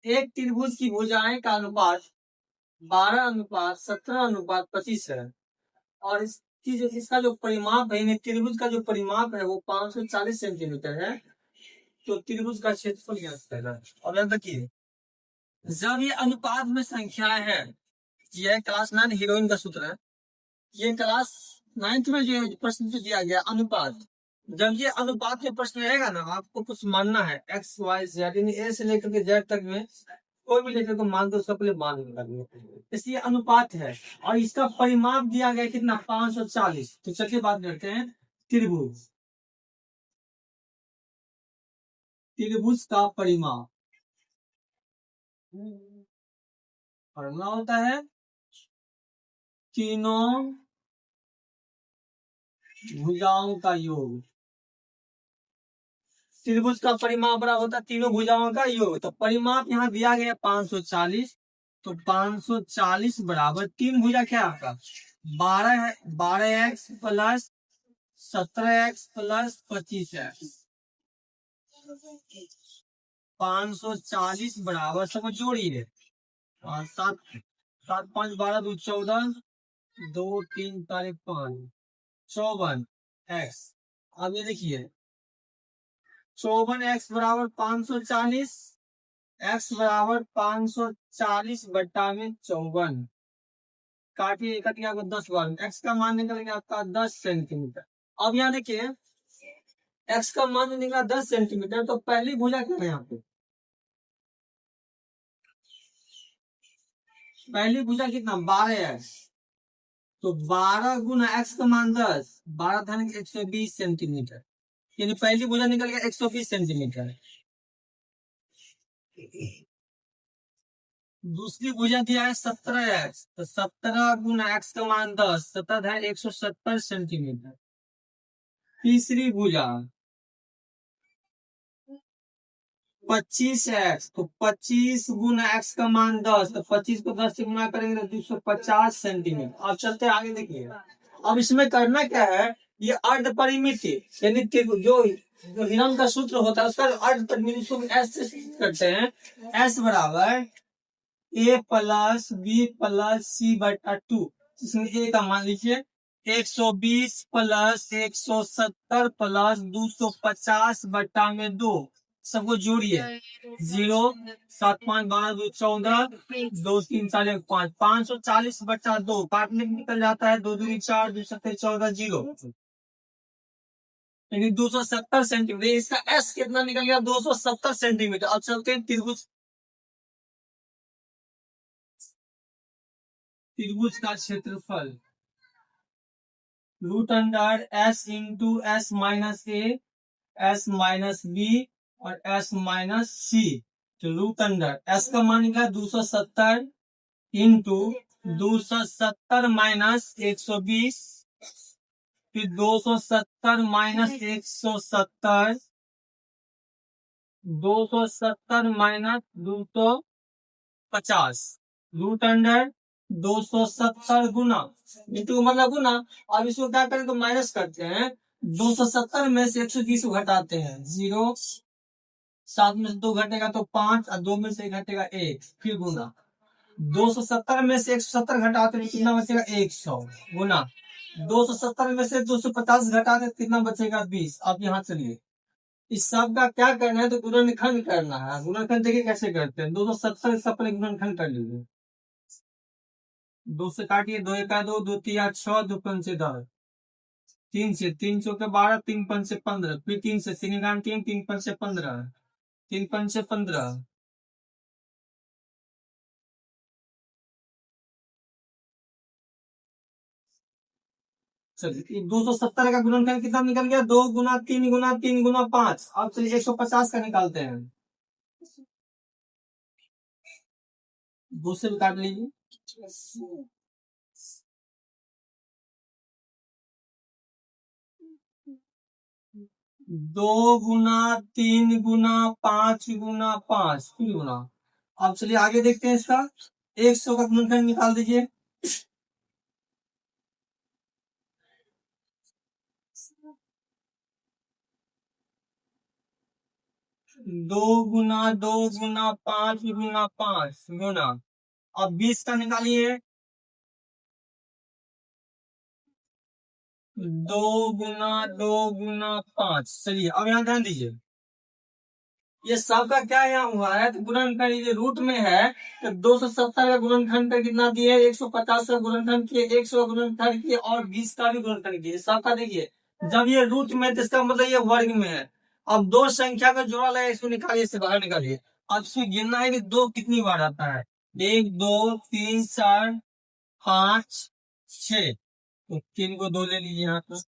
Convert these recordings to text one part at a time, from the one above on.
एक त्रिभुज की भुजाएं का अनुपात 12:17:25 है और इसका जो परिमाप है, त्रिभुज का जो परिमाप है वो 540 सेंटीमीटर है। तो त्रिभुज का क्षेत्रफल ज्ञात करना है। और याद रखिए, जब ये अनुपात में संख्याएं हैं, यह क्लास 9 हीरोइन का सूत्र है। ये क्लास 9th में जो प्रश्न जो दिया गया अनुपात, जब ये अनुपात में प्रश्न रहेगा ना, आपको कुछ मानना है एक्स वाई जेड, यानी ए से लेकर के जेड तक में कोई भी लेकर को मान दो, उसका पहले मान निकालिए। इसलिए अनुपात है और इसका परिमाप दिया गया कितना, 540। तो चलिए बात करते हैं त्रिभुज। त्रिभुज का परिमाप फॉर्मूला होता है तीनों भुजाओं का योग। त्रिभुज का परिमाप बड़ा होता है तीनों भुजाओं का योग। तो परिमाप यहाँ दिया गया 540। तो 540 बराबर तीन भुजा क्या आपका 12 है, 12x plus 17x plus 25x। 540 बराबर सब जोड़िए और 7 7 5 12 2 14 2 3 4 5 54x। अब ये देखिए 54x बराबर 540, x बराबर 540 बट्टा में 54। काटिए, कट गया 10 बार। x का मान निकल गया आपका 10 सेंटीमीटर। अब यहाँ देखिए x का मान निकला 10 सेंटीमीटर। तो पहली भुजा क्या है यहाँ पे, पहली भुजा कितना 12x। तो 12 गुना x का मान 10, 12 धन 120 सेंटीमीटर, यानी पहली भुजा निकल गया 120 सेंटीमीटर। दूसरी भुजा दिया है 17x। तो 17 गुना x का मान 10, 17 है 170 सेंटीमीटर। तीसरी भुजा 25x। तो 25 गुना x का मान 10, तो 25 को 10 से गुना करेंगे तो 250 सेंटीमीटर। अब चलते आगे देखिए। अब इसमें करना क्या है, ये अर्ध परिमित यानी जो हिरन का सूत्र होता है उसका अर्ध परिमित एस से करते हैं। एस बराबर ए प्लस बी प्लस सी बटा 2। इसमें ए का मान लीजिए 120 प्लस 170 प्लस 250 बट्टा में 2। सबको जोड़िए 0 7 5 12 2 14 2 3 4 1 5 540 बट्टा 2 काटने में निकल जाता है 2 2 4 2 7 14 0, यानी 270 सेंटीमीटर। इसका एस कितना निकल गया 270 सेंटीमीटर। अब चलते हैं त्रिभुज। त्रिभुज का क्षेत्रफल root under s into s minus a s minus b और एस माइनस सी। तो रूट अंडर एस का मान निकला 270 इंटू 270 माइनस 120, फिर 270 माइनस 170, 270 माइनस 250, रूट अंडर 270 गुना इंटू मतलब गुना। अब इसको क्या करें तो माइनस करते हैं। 270 में से 120 को घटाते हैं 0, 7 में से 2 घटेगा तो 5 और 2 में से 1 घटेगा 1, फिर गुना। 270 में से 170 घटाते हैं कितना बचेगा 100 गुना। 270 में से 250 घटाते हैं कितना बचेगा 20। अब यहाँ चलिए इस सब का क्या करना है तो गुणनखंड करना है। गुणनखंड देखिए कैसे करते हैं। 270 इसका पहले गुणनखंड कर लीजिए। 2 से काटिए, 2 1 2 2 3 6 2 5 10, 3 से 3 चौके 12 3 5 15, फिर 3 से 3 3 3 5 15, 3 5 15, चलिए 270 का गुणनखंड कितना निकल गया 2 गुना 3 गुना 3 गुना 5। अब चलिए 150 का निकालते हैं। 2 से भी काट लीजिए। 2 गुना 3 गुना 5 गुना 5 फिर गुना। अब चलिए आगे देखते हैं इसका 100 का गुणनखंड निकाल दीजिए। दो गुना 5 गुना 5 गुना, अब 20 का निकालिए, 2 गुना 5। चलिए अब यहाँ ध्यान दीजिए, ये सबका क्या यहाँ हुआ है, तो गुणनखंड ये रूट में है, तो 270 का गुणनखंड का कितना दिए, 150 का गुणनखंड किए, 100 का गुणनखंड किए और 20 का भी गुणनखंड किए। सबका देखिए, जब ये रूट में है तो इसका मतलब ये वर्ग में है। अब दो संख्या का जोड़ा लगा, इसको निकालिए, इससे बाहर निकालिए। अब इसमें गिनना है कि दो कितनी बार आता है, 1 2 3 4 5 6, तो 3 को 2 ले लीजिए, यहाँ पर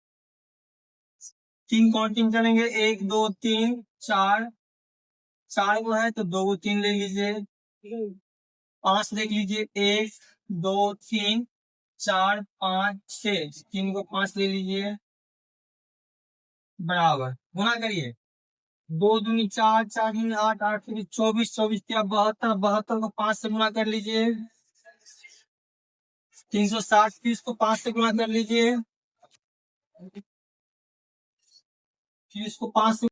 3 काउंटिंग करेंगे, 1 2 3 4, 4 को है तो 2 को 3 ले लीजिए, 5 देख लीजिए, 1 2 3 4 5 6, 3 को 5 ले लीजिए, बराबर गुना करिए, 2 दूनी 4 4 दूनी 8 8 दूनी 24 24 या 72 72 को 5 से गुना कर लीजिए, 360 30 को 5 से गुना कर लीजिए, 30 को 5 से